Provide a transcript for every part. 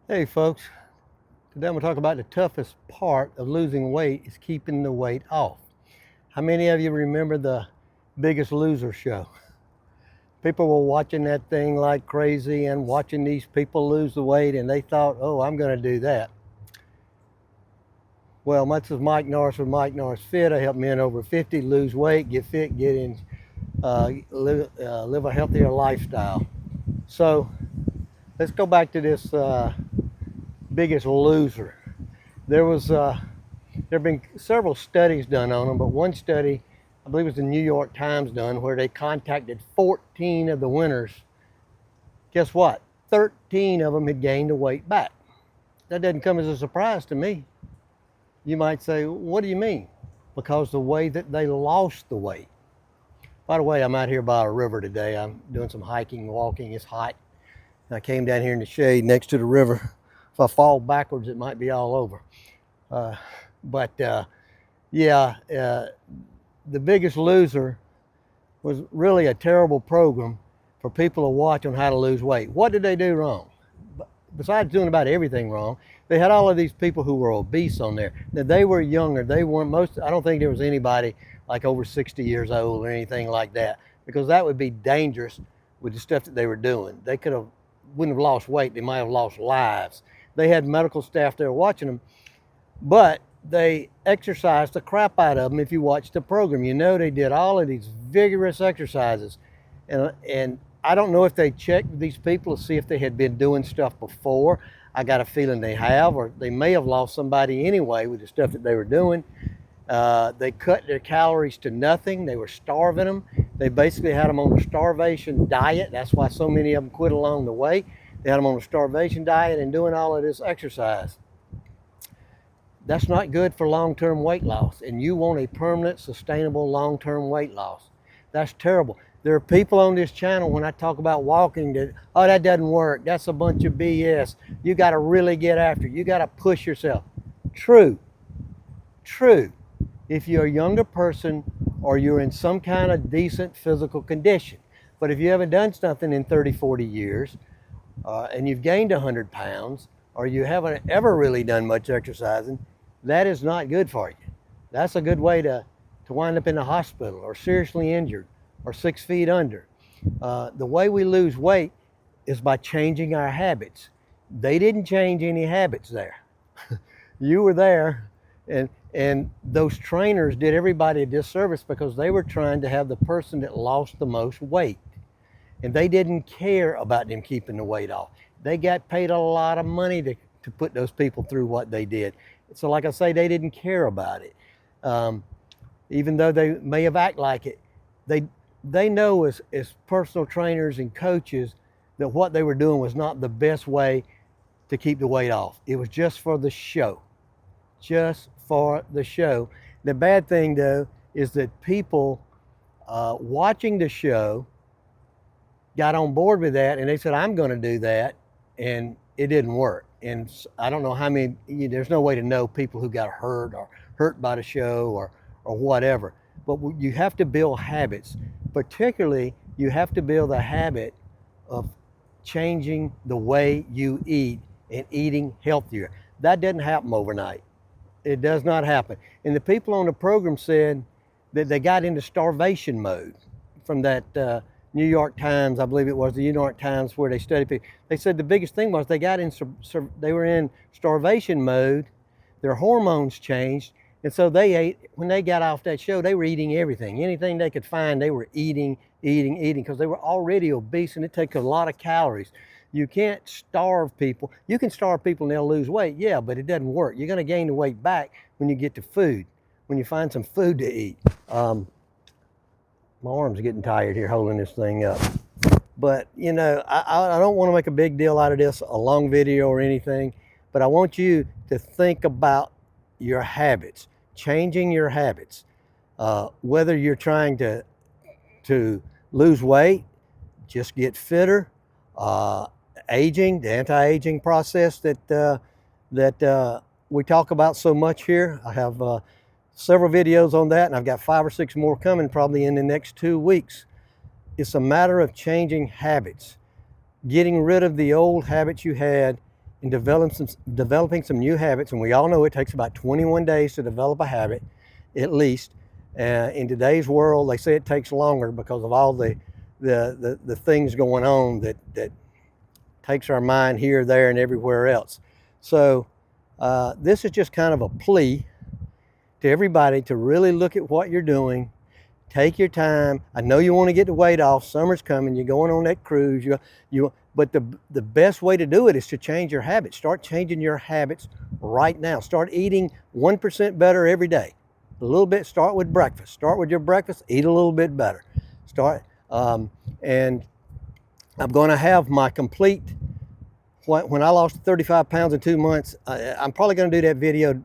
Hey folks, today I'm going to talk about the toughest part of losing weight is keeping the weight off. How many of you remember the Biggest Loser show? People were watching that thing like crazy and watching these people lose the weight, and they thought, oh, I'm going to do that. Well, much as Mike Norris with Mike Norris Fit, I help men over 50 lose weight, get fit, get in, live a healthier lifestyle. So let's go back to this Biggest Loser. There have been several studies done on them, but one study, I believe it was the New York Times done, where they contacted 14 of the winners. Guess what? 13 of them had gained the weight back. That doesn't come as a surprise to me. You might say, what do you mean? Because the way that they lost the weight. By the way, I'm out here by a river today. I'm doing some hiking, walking. It's hot. I came down here in the shade next to the river. If I fall backwards, it might be all over. But the Biggest Loser was really a terrible program for people to watch on how to lose weight. What did they do wrong? Besides doing about everything wrong, they had all of these people who were obese on there. Now, they were younger. They weren't I don't think there was anybody like over 60 years old or anything like that, because that would be dangerous with the stuff that they were doing. They wouldn't have lost weight. They might have lost lives. They had medical staff there watching them, but they exercised the crap out of them. If you watch the program, you know they did all of these vigorous exercises. And I don't know if they checked with these people to see if they had been doing stuff before. I got a feeling they have, or they may have lost somebody anyway with the stuff that they were doing. They cut their calories to nothing. They were starving them. They basically had them on a starvation diet. That's why so many of them quit along the way. They had them on a starvation diet and doing all of this exercise. That's not good for long-term weight loss, and you want a permanent, sustainable, long-term weight loss. That's terrible. There are people on this channel, when I talk about walking, that, oh, that doesn't work. That's a bunch of BS. You got to really get after it. You got to push yourself. True. If you're a younger person or you're in some kind of decent physical condition. But if you haven't done something in 30, 40 years, and you've gained 100 pounds, or you haven't ever really done much exercising, that is not good for you. That's a good way to wind up in the hospital or seriously injured or 6 feet under. The way we lose weight is by changing our habits. They didn't change any habits there. You were there, and those trainers did everybody a disservice because they were trying to have the person that lost the most weight. And they didn't care about them keeping the weight off. They got paid a lot of money to put those people through what they did. So like I say, they didn't care about it. Even though they may have acted like it, they know as personal trainers and coaches that what they were doing was not the best way to keep the weight off. It was just for the show. Just for the show. The bad thing though is that people watching the show got on board with that, and they said, I'm going to do that, and it didn't work. And I don't know how many, there's no way to know people who got hurt or hurt by the show or whatever. But you have to build habits. Particularly, you have to build a habit of changing the way you eat and eating healthier. That doesn't happen overnight. It does not happen. And the people on the program said that they got into starvation mode from that New York Times, I believe it was the New York Times, where they studied people. They said the biggest thing was they were in starvation mode, their hormones changed, and so they ate. When they got off that show, they were eating everything. Anything they could find, they were eating, because they were already obese, and it takes a lot of calories. You can't starve people. You can starve people and they'll lose weight, yeah, but it doesn't work. You're gonna gain the weight back when you get to food, when you find some food to eat. My arm's getting tired here holding this thing up. But, I don't want to make a big deal out of this, a long video or anything, but I want you to think about your habits, changing your habits. Whether you're trying to lose weight, just get fitter, aging, the anti-aging process that we talk about so much here. I have several videos on that, and I've got 5 or 6 more coming probably in the next 2 weeks. It's a matter of changing habits, getting rid of the old habits you had in developing some new habits, and we all know it takes about 21 days to develop a habit, at least. In today's world, they say it takes longer because of all the things going on that takes our mind here, there, and everywhere else. So this is just kind of a plea to everybody to really look at what you're doing. Take your time. I know you want to get the weight off. Summer's coming. You're going on that cruise. But the best way to do it is to change your habits. Start changing your habits right now. Start eating 1% better every day. A little bit. Start with breakfast. Start with your breakfast. Eat a little bit better. And I'm going to have my complete, when I lost 35 pounds in 2 months, I'm probably going to do that video.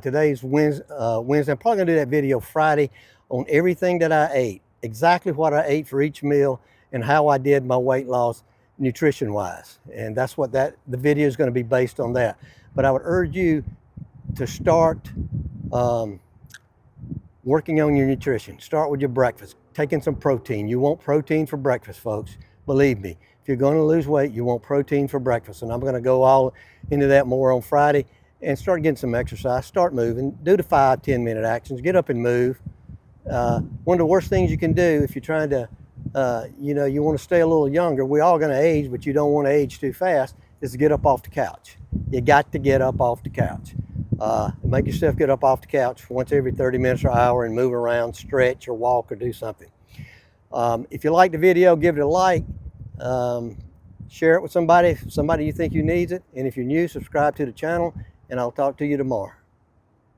Today's Wednesday. I'm probably going to do that video Friday on everything that I ate, exactly what I ate for each meal, and how I did my weight loss nutrition-wise. And that's what the video is going to be based on that. But I would urge you to start working on your nutrition. Start with your breakfast, taking some protein. You want protein for breakfast, folks. Believe me, if you're going to lose weight, you want protein for breakfast. And I'm going to go all into that more on Friday. And start getting some exercise, start moving, do the 5-10 minute actions, get up and move. One of the worst things you can do if you're trying to, you want to stay a little younger, we're all going to age, but you don't want to age too fast, is to get up off the couch. You got to get up off the couch. Make yourself get up off the couch once every 30 minutes or hour and move around, stretch or walk or do something. If you like the video, give it a like. Share it with somebody you think you needs it. And if you're new, subscribe to the channel, and I'll talk to you tomorrow.